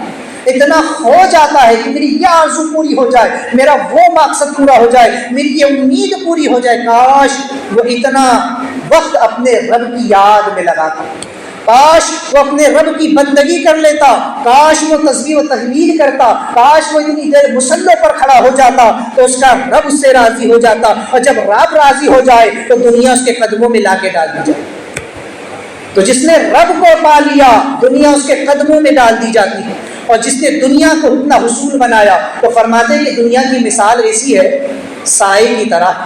اتنا ہو جاتا ہے کہ میری یہ آرزو پوری ہو جائے، میرا وہ مقصد پورا ہو جائے، میری یہ امید پوری ہو جائے، کاش وہ اتنا وقت اپنے رب کی یاد میں لگاتا، کاش وہ اپنے رب کی بندگی کر لیتا، کاش وہ تسبیح و تحلیل کرتا، کاش وہ اتنی دیر مصلوں پر کھڑا ہو جاتا تو اس کا رب اس سے راضی ہو جاتا، اور جب رب راضی ہو جائے تو دنیا اس کے قدموں میں لا کے ڈال دی جائے۔ تو جس نے رب کو پا لیا دنیا اس کے قدموں میں ڈال دی جاتی ہے، اور جس نے دنیا کو اتنا حصول بنایا تو فرماتے ہیں کہ دنیا کی مثال ایسی ہے سائے کی طرح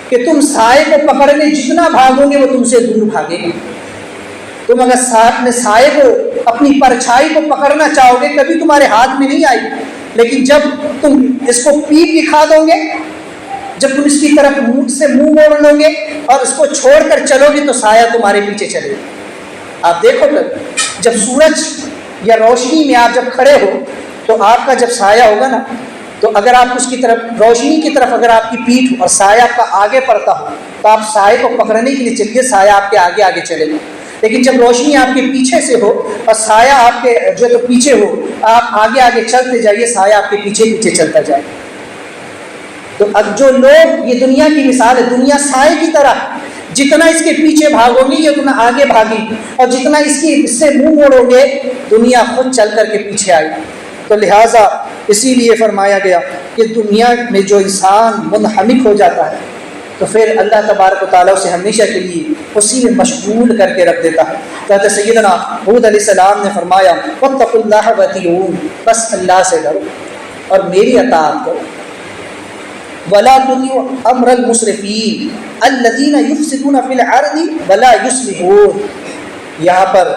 کہ تم سائے کو پکڑنے جتنا بھاگو گے وہ تم سے دور بھاگے گا۔ تم اگر اپنے سائے کو، اپنی پرچھائی کو پکڑنا چاہو گے کبھی تمہارے ہاتھ میں نہیں آئی، لیکن جب تم اس کو پیٹ دکھا دو گے، جب تم اس کی طرف منہ سے منہ موڑ لو گے اور اس کو چھوڑ کر چلو گے تو سایہ تمہارے پیچھے چلے گا۔ آپ دیکھو کہ جب سورج یا روشنی میں آپ جب کھڑے ہو تو آپ کا جب سایہ ہوگا نا، تو اگر آپ اس کی طرف، روشنی کی طرف اگر آپ کی پیٹھ ہو اور سایہ آپ کا آگے پڑتا ہو تو آپ سایہ کو پکڑنے کے لیے چلیے، سایہ آپ کے آگے آگے چلے گا، لیکن جب روشنی آپ کے پیچھے سے ہو اور سایہ آپ کے جو تو پیچھے ہو، آپ آگے آگے چلتے جائیے، سایہ آپ کے پیچھے پیچھے چلتا جائے۔ تو اب جو لوگ، یہ دنیا کی مثال ہے، دنیا سائے کی طرح، جتنا اس کے پیچھے بھاگو گے یہ اتنا آگے بھاگی، اور جتنا اس سے منہ موڑو گے دنیا خود چل کر کے پیچھے آئی۔ تو لہٰذا اسی لیے فرمایا گیا کہ دنیا میں جو انسان منہمک ہو جاتا ہے تو پھر اللہ تبارک و تعالیٰ اسے ہمیشہ کے لیے اسی میں مشغول کر کے رکھ دیتا ہے۔ حضرت سیدنا ہود علیہ السلام نے فرمایا واتقوا اللہ واطیعون، بس اللہ سے ڈرو اور میری اطاعت کرو، ولا تطیعوا امر المسرفین الذین یفسدون فی الارض ولا یصلحون۔ یہاں پر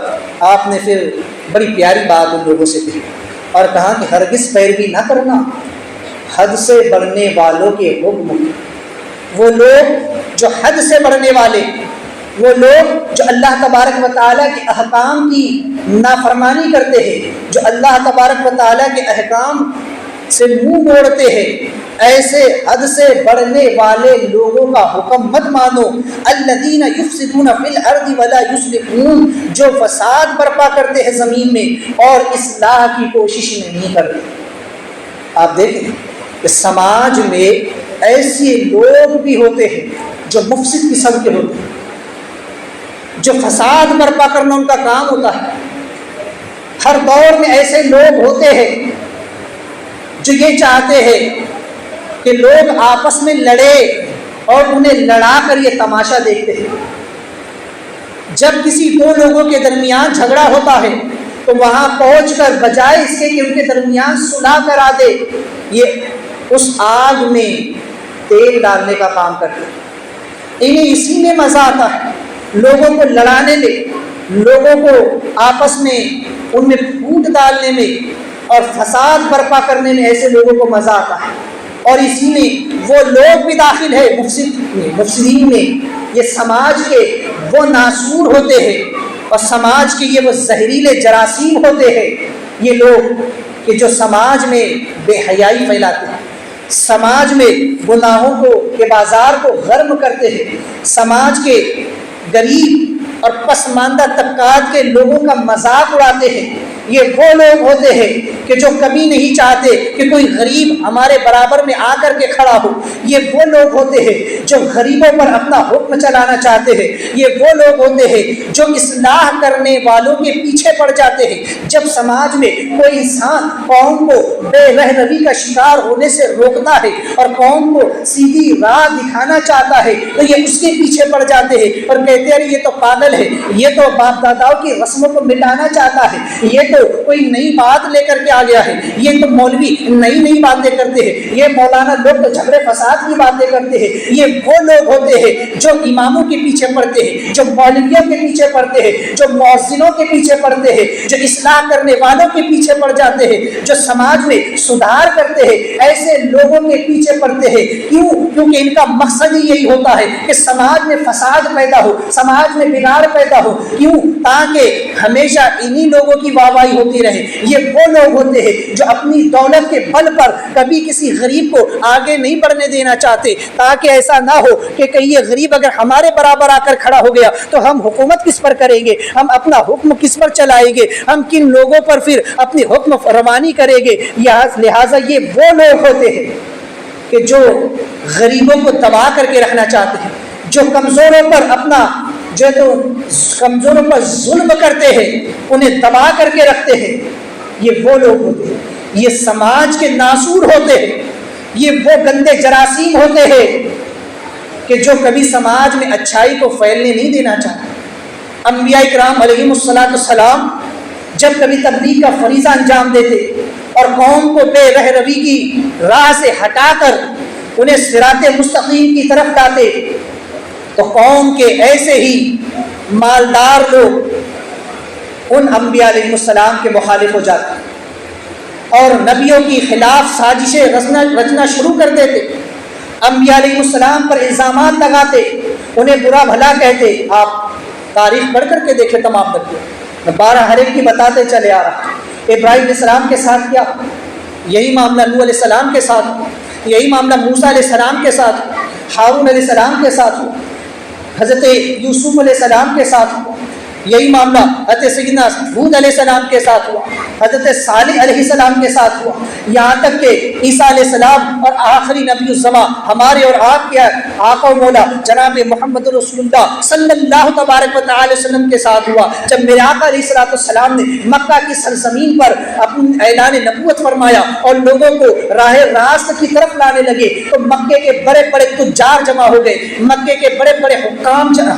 آپ نے پھر بڑی پیاری بات ان لوگوں سے کہی اور کہا کہ ہرگز پیروی نہ کرنا حد سے بڑھنے والوں کے حکم کی۔ وہ لوگ جو حد سے بڑھنے والے، وہ لوگ جو اللہ تبارک و تعالیٰ کے احکام کی نافرمانی کرتے ہیں، جو اللہ تبارک و تعالیٰ کے احکام سے منہ موڑتے ہیں، ایسے حد سے بڑھنے والے لوگوں کا حکم مت مانو۔ الذین یفسدون فی الارض ولا یصلحون، جو فساد برپا کرتے ہیں زمین میں اور اصلاح کی کوشش نہیں کرتے۔ آپ دیکھیں کہ سماج میں ایسے لوگ بھی ہوتے ہیں جو مفسد قسم کے ہوتے ہیں، جو فساد برپا کرنا ان کا کام ہوتا ہے۔ ہر دور میں ایسے لوگ ہوتے ہیں جو یہ چاہتے ہیں کہ لوگ آپس میں لڑے اور انہیں لڑا کر یہ تماشا دیکھتے ہیں۔ جب کسی دو لوگوں کے درمیان جھگڑا ہوتا ہے تو وہاں پہنچ کر بجائے اس کے کہ ان کے درمیان صلح کرا دے، یہ اس آگ میں تیل ڈالنے کا کام کرتے ہیں۔ انہیں اسی میں مزہ آتا ہے، لوگوں کو لڑانے میں، لوگوں کو آپس میں ان میں پھوٹ ڈالنے میں اور فساد برپا کرنے میں ایسے لوگوں کو مزہ آتا ہے، اور اسی میں وہ لوگ بھی داخل ہے مفسدین میں، یہ سماج کے وہ ناسور ہوتے ہیں اور سماج کے یہ وہ زہریلے جراثیم ہوتے ہیں، یہ لوگ کہ جو سماج میں بے حیائی پھیلاتے ہیں، سماج میں گناہوں کو کے بازار کو گرم کرتے ہیں، سماج کے غریب اور پسماندہ طبقات کے لوگوں کا مذاق اڑاتے ہیں۔ یہ وہ لوگ ہوتے ہیں کہ جو کبھی نہیں چاہتے کہ کوئی غریب ہمارے برابر میں آ کر کے کھڑا ہو۔ یہ وہ لوگ ہوتے ہیں جو غریبوں پر اپنا حکم چلانا چاہتے ہیں۔ یہ وہ لوگ ہوتے ہیں جو اصلاح کرنے والوں کے پیچھے پڑ جاتے ہیں۔ جب سماج میں کوئی انسان قوم کو بے رہنمی کا شکار ہونے سے روکتا ہے اور قوم کو سیدھی راہ دکھانا چاہتا ہے تو یہ اس کے پیچھے پڑ جاتے ہیں اور کہتے ہیں یہ تو پاگل ہے، یہ تو باپ داداؤں کی رسموں کو مٹانا چاہتا ہے، یہ تو کوئی نئی بات لے کر کے آ گیا ہے، یہ تو مولوی نئی باتیں کرتے ہیں، یہ مولانا لوگ تو جھگڑے فساد کی باتیں کرتے ہیں۔ یہ وہ لوگ ہوتے ہیں جو اماموں کے پیچھے پڑتے ہیں، جو مولویوں کے پیچھے پڑتے ہیں، جو مؤذنوں کے پیچھے پڑتے ہیں، جو اصلاح کرنے والوں کے پیچھے پڑ جاتے ہیں، جو سماج میں سدھار کرتے ہیں، ایسے لوگوں کے پیچھے پڑتے ہیں۔ کیوں؟ کیونکہ ان کا مقصد ہی یہی ہوتا ہے کہ سماج میں فساد پیدا ہو، سماج میں بگاڑ کردار پیدا ہو. کیوں؟ تاکہ ہمیشہ انہی لوگوں کی واہواہی ہوتی رہے. یہ وہ لوگ ہوتے ہیں جو اپنی دولت کے بل پر کبھی کسی غریب کو آگے نہیں بڑھنے دینا چاہتے، تاکہ ایسا نہ ہو کہ کہیں یہ غریب اگر ہمارے برابر آ کر کھڑا ہو گیا تو ہم حکومت کس پر کریں گے، ہم اپنا حکم کس پر چلائیں گے، ہم کن لوگوں پر پھر اپنی حکم روانی کریں گے. لہٰذا یہ وہ لوگ ہوتے ہیں کہ جو غریبوں کو دبا کر کے رکھنا چاہتے ہیں، جو کمزوروں پر کمزوروں پر ظلم کرتے ہیں، انہیں دبا کر کے رکھتے ہیں. یہ وہ لوگ ہوتے ہیں، یہ سماج کے ناسور ہوتے ہیں، یہ وہ گندے جراثیم ہوتے ہیں کہ جو کبھی سماج میں اچھائی کو پھیلنے نہیں دینا چاہتے. انبیاء کرام علیہم السلام جب کبھی تبلیغ کا فریضہ انجام دیتے اور قوم کو بے رہروی کی راہ سے ہٹا کر انہیں صراط مستقیم کی طرف لاتے تو قوم کے ایسے ہی مالدار لوگ ان انبیاء علیہ السلام کے مخالف ہو جاتے اور نبیوں کی خلاف سازشیں رچنا شروع کر دیتے. انبیاء علیہ السلام پر الزامات لگاتے، انہیں برا بھلا کہتے. آپ تاریخ پڑھ کر کے دیکھیں تمام نبیوں، میں 12 ہر ایک کی بتاتے چلے آ رہا. ابراہیم علیہ السلام کے ساتھ کیا، یہی معاملہ نوح علیہ السلام کے ساتھ، یہی معاملہ موسیٰ علیہ السلام کے ساتھ، ہارون علیہ السلام کے ساتھ ہوا، حضرت یوسف علیہ السلام کے ساتھ ہوا، یہی معاملہ حضرت سیدنا ہود علیہ السلام کے ساتھ ہوا، حضرت صالح علیہ السلام کے ساتھ ہوا، یہاں تک کہ عیسیٰ علیہ السلام اور آخری نبی الزماں ہمارے اور آپ کے آقا و مولا جناب محمد رسول اللہ صلی اللہ تبارک و تعالی وسلم کے ساتھ ہوا. جب میرے آقا علیہ السلام نے مکہ کی سرزمین پر اپنا اعلان نبوت فرمایا اور لوگوں کو راہ راست کی طرف لانے لگے تو مکے کے بڑے بڑے تجار جمع ہو گئے، مکے کے بڑے بڑے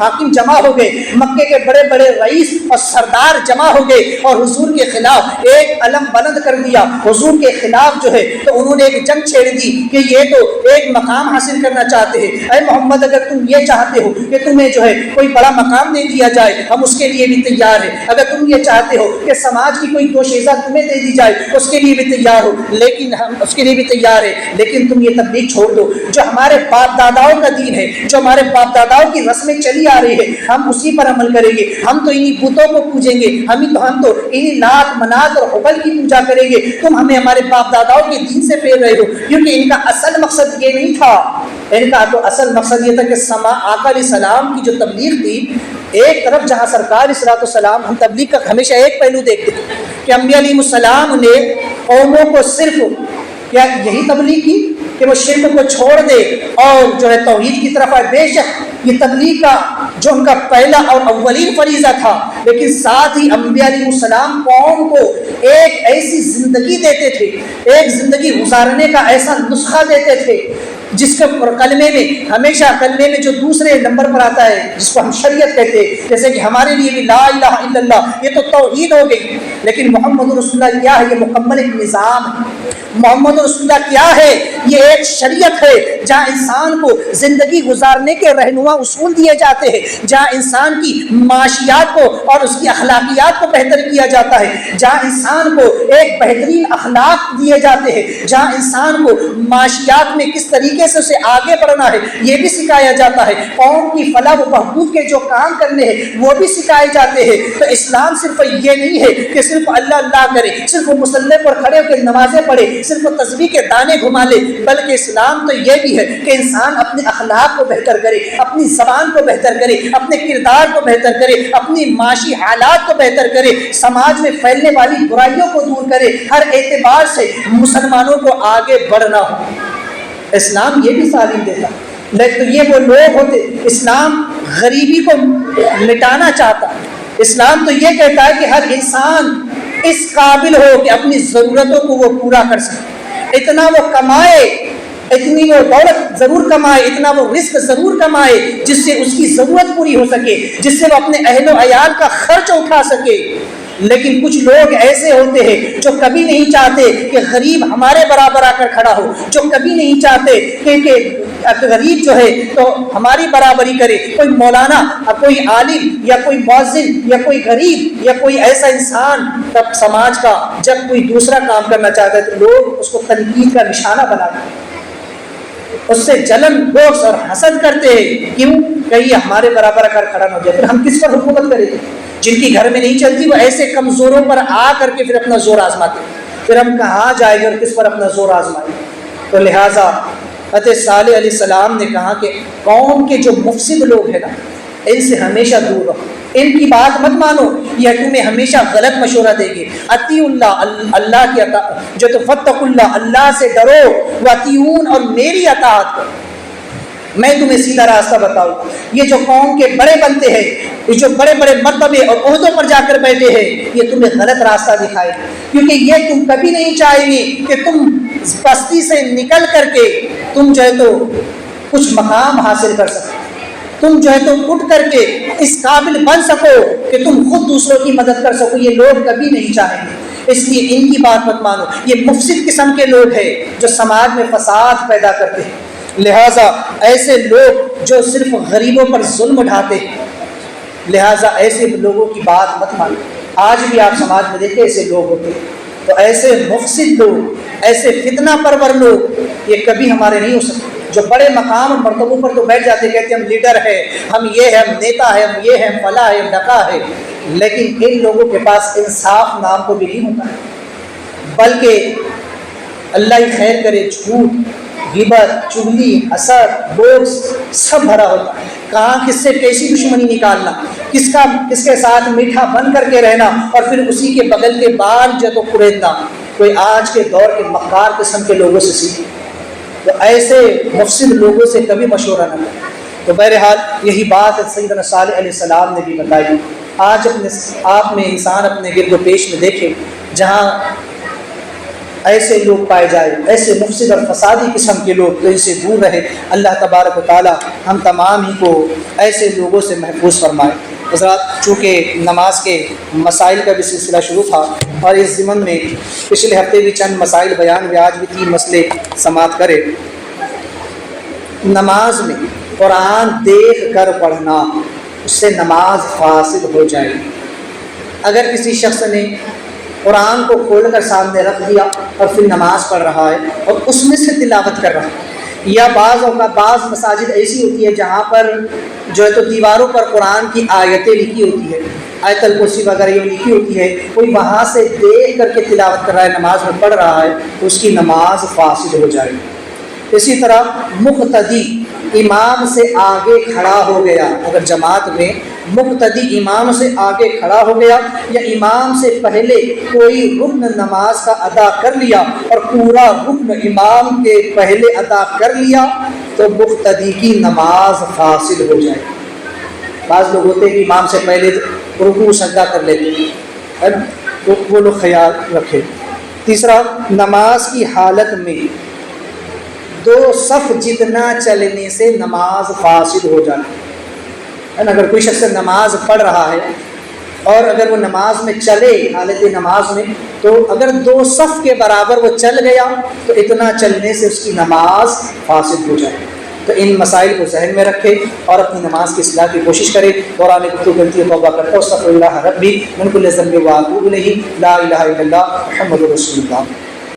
حاکم جمع ہو گئے، مکے کے بڑے بڑے رئیس اور سردار جمع ہو گئے اور حضور کے خلاف ایک علم بلند کر دیا. حضور کے خلاف جو ہے تو انہوں نے ایک جنگ چھیڑ دی کہ یہ تو ایک مقام حاصل کرنا چاہتے ہیں. اے محمد، اگر تم یہ چاہتے ہو کہ تمہیں جو ہے کوئی بڑا مقام دے دیا جائے ہم اس کے لیے بھی تیار ہیں. اگر تم یہ چاہتے ہو کہ سماج کی کوئی دوشیزہ تمہیں دے دی جائے اس کے لیے بھی تیار ہو، لیکن ہم اس کے لیے بھی تیار ہیں، لیکن تم یہ تبلیغ چھوڑ دو. جو ہمارے باپ داداؤں کا دین ہے، جو ہمارے باپ داداؤں کی رسمیں چلی آ رہی ہے، ہم اسی پر عمل کریں گے. ہم تو انہی بتوں کو پوجیں گے، ہم تو انہی لات منات اور حبل کی پوجا کریں گے. تم ہمیں ہمارے باپ داداؤں کے دین سے پھیر رہے ہو. کیونکہ ان کا اصل مقصد یہ نہیں تھا، ان کا تو اصل مقصد یہ تھا کہ آقا علیہ السلام کی جو تبلیغ تھی، ایک طرف جہاں سرکار علیہ السلام، ہم تبلیغ کا ہمیشہ ایک پہلو دیکھتے ہیں کہ انبیاء علیہ السلام نے قوموں کو صرف کیا یہی تبلیغ کی کہ وہ شرک کو چھوڑ دے اور جو ہے توحید کی طرف آئے. بے شک یہ تبلیغ کا جو ان کا پہلا اور اولین فریضہ تھا، لیکن ساتھ ہی انبیاء علیہ السلام قوم کو ایک ایسی زندگی دیتے تھے، ایک زندگی گزارنے کا ایسا نسخہ دیتے تھے جس کے کلمے میں ہمیشہ کلمے میں جو دوسرے نمبر پر آتا ہے جس کو ہم شریعت کہتے ہیں. جیسے کہ ہمارے لیے بھی لا الہ الا اللہ یہ تو توحید ہو گئی، لیکن محمد رسول اللہ کیا ہے؟ یہ مکمل ایک نظام ہے. محمد رسول اللہ کیا ہے؟ یہ ایک شریعت ہے جہاں انسان کو زندگی گزارنے کے رہنما اصول دیے جاتے ہیں، جہاں انسان کی معاشیات کو اور اس کی اخلاقیات کو بہتر کیا جاتا ہے، جہاں انسان کو ایک بہترین اخلاق دیے جاتے ہیں، جہاں انسان کو معاشیات میں کس طریقے سے اسے آگے بڑھنا ہے یہ بھی سکھایا جاتا ہے. قوم کی فلاح و بہبود کے جو کام کرنے ہیں وہ بھی سکھائے جاتے ہیں. تو اسلام صرف یہ نہیں ہے کہ صرف اللہ اللہ کرے، صرف مسلح پر کھڑے ہو کے نمازیں پڑھے، صرف تسبیح کے دانے گھما لے، بلکہ اسلام تو یہ بھی ہے کہ انسان اپنے اخلاق کو بہتر کرے، اپنی زبان کو بہتر کرے، اپنے کردار کو بہتر کرے، اپنی معاشی حالات کو بہتر کرے، سماج میں پھیلنے والی برائیوں کو دور کرے، ہر اعتبار سے مسلمانوں کو آگے بڑھنا ہو. اسلام یہ بھی تعلیم دیتا. لیکن یہ وہ لوگ ہوتے، اسلام غریبی کو مٹانا چاہتا ہے. اسلام تو یہ کہتا ہے کہ ہر انسان اس قابل ہو کہ اپنی ضرورتوں کو وہ پورا کر سکے، اتنا وہ کمائے، اتنی وہ دولت ضرور کمائے، اتنا وہ رزق ضرور کمائے جس سے اس کی ضرورت پوری ہو سکے، جس سے وہ اپنے اہل و عیال کا خرچ اٹھا سکے. لیکن کچھ لوگ ایسے ہوتے ہیں جو کبھی نہیں چاہتے کہ غریب ہمارے برابر آ کر کھڑا ہو، جو کبھی نہیں چاہتے کہ غریب جو ہے تو ہماری برابری کرے. کوئی مولانا، کوئی عالم یا کوئی مؤذن یا کوئی غریب یا کوئی ایسا انسان تب سماج کا جب کوئی دوسرا کام کرنا چاہتا ہے تو لوگ اس کو تنقید کا نشانہ بنا دیتے. اس سے جلن بغض اور حسد کرتے ہیں، کیوں؟ کہیں ہمارے برابر اگر کھڑا نہ ہو جائے، پھر ہم کس پر حکومت کریں گے؟ جن کی گھر میں نہیں چلتی وہ ایسے کمزوروں پر آ کر کے پھر اپنا زور آزماتے ہیں، پھر ہم کہاں جائیں گے اور کس پر اپنا زور آزمائیں گے؟ تو لہٰذا حضرت صالح علیہ السلام نے کہا کہ قوم کے جو مفسد لوگ ہیں نا، ان سے ہمیشہ دور رہو، ان کی بات مت مانو، یہ تمہیں ہمیشہ غلط مشورہ دے گی۔ اطیعوا اللہ، اللہ کی اطاعت، جو تو فتقوا اللہ، اللہ سے ڈرو، واطیعون، اور میری اطاعت کرو، میں تمہیں سیدھا راستہ بتاؤں۔ یہ جو قوم کے بڑے بنتے ہیں، یہ جو بڑے بڑے مرتبے اور عہدوں پر جا کر بیٹھے ہیں، یہ تمہیں غلط راستہ دکھائے، کیونکہ یہ تم کبھی نہیں چاہیں گے کہ تم پستی سے نکل کر کے تم جو ہے تو کچھ مقام حاصل کر سکو، تم جو ہے تو اٹھ کر کے اس قابل بن سکو کہ تم خود دوسروں کی مدد کر سکو، یہ لوگ کبھی نہیں چاہیں گے۔ اس لیے ان کی بات مت مانو، یہ مفسد قسم کے لوگ ہیں جو سماج میں فساد پیدا کرتے ہیں۔ لہٰذا ایسے لوگ جو صرف غریبوں پر ظلم ڈھاتے ہیں، لہٰذا ایسے لوگوں کی بات مت مانو۔ آج بھی آپ سماج میں دیکھیں ایسے لوگ ہوتے ہیں، تو ایسے مفسد لوگ، ایسے فتنہ پرور لوگ یہ کبھی ہمارے نہیں ہو سکتے۔ جو بڑے مقام اور مرتبوں پر تو بیٹھ جاتے، کہتے ہیں ہم لیڈر ہیں، ہم یہ ہیں، ہم نیتا ہیں، ہم یہ ہیں، فلاں ہے، ڈکا ہے، لیکن ان لوگوں کے پاس انصاف نام کو بھی نہیں ہوتا ہے، بلکہ اللہ ہی خیر کرے، جھوٹ، غیبت، چغلی، حسد، بغض سب بھرا ہوتا ہے۔ کہاں کس سے کیسی دشمنی نکالنا، کس کے ساتھ میٹھا بن کر کے رہنا، اور پھر اسی کے بغل کے بال جو تو کریدنا۔ کوئی آج کے دور کے مکار قسم کے لوگوں سے سیکھے، تو ایسے مفسد لوگوں سے کبھی مشورہ نہ کرے۔ تو بہرحال یہی بات سیدنا صالح علیہ السلام نے بھی بتائی۔ آج آپ میں انسان اپنے گرد و پیش میں دیکھے، جہاں ایسے لوگ پائے جائے، ایسے مفسد اور فسادی قسم کے لوگ، تو ان سے دور رہے۔ اللہ تبارک و تعالی ہم تمام ہی کو ایسے لوگوں سے محفوظ فرمائے۔ حضرات، چونکہ نماز کے مسائل کا بھی سلسلہ شروع تھا، اور اس ضمن میں پچھلے ہفتے بھی چند مسائل بیان ہوئے، آج بھی 3 مسئلے سماعت کرے۔ نماز میں قرآن دیکھ کر پڑھنا، اس سے نماز فاسد ہو جائے گی۔ اگر کسی شخص نے قرآن کو کھول کر سامنے رکھ دیا اور پھر نماز پڑھ رہا ہے اور اس میں سے تلاوت کر رہا ہے، یا بعض مساجد ایسی ہوتی ہے جہاں پر جو ہے تو دیواروں پر قرآن کی آیتیں لکھی ہوتی ہے، آیت الکرسی وغیرہ یہ لکھی ہوتی ہے، کوئی وہاں سے دیکھ کر کے تلاوت کر رہا ہے، نماز میں پڑھ رہا ہے، تو اس کی نماز فاسد ہو جائے گی۔ اسی طرح مقتدی امام سے آگے کھڑا ہو گیا، اگر جماعت میں مقتدی امام سے آگے کھڑا ہو گیا، یا امام سے پہلے کوئی رکن نماز کا ادا کر لیا اور پورا رکن امام کے پہلے ادا کر لیا، تو مقتدی کی نماز فاسد ہو جائے گی۔ بعض لوگ ہوتے ہیں کہ امام سے پہلے رکوع سجدہ کر لیتے ہیں، تو وہ لوگ خیال رکھیں۔ تیسرا، نماز کی حالت میں 2 صف جتنا چلنے سے نماز فاسد ہو جاتی ہے۔ اگر کوئی شخص نماز پڑھ رہا ہے اور اگر وہ نماز میں چلے، حالت نماز میں، تو اگر 2 صف کے برابر وہ چل گیا تو اتنا چلنے سے اس کی نماز فاسد ہو جائے۔ تو ان مسائل کو ذہن میں رکھے اور اپنی نماز کی اصلاح کی کوشش کرے۔ دوران گفتگو غلطی توبہ کرتا ہوں، استغفر اللہ ربی من کل ذنب واتوب الیہ، لا الہ الا اللہ محمد رسول اللہ۔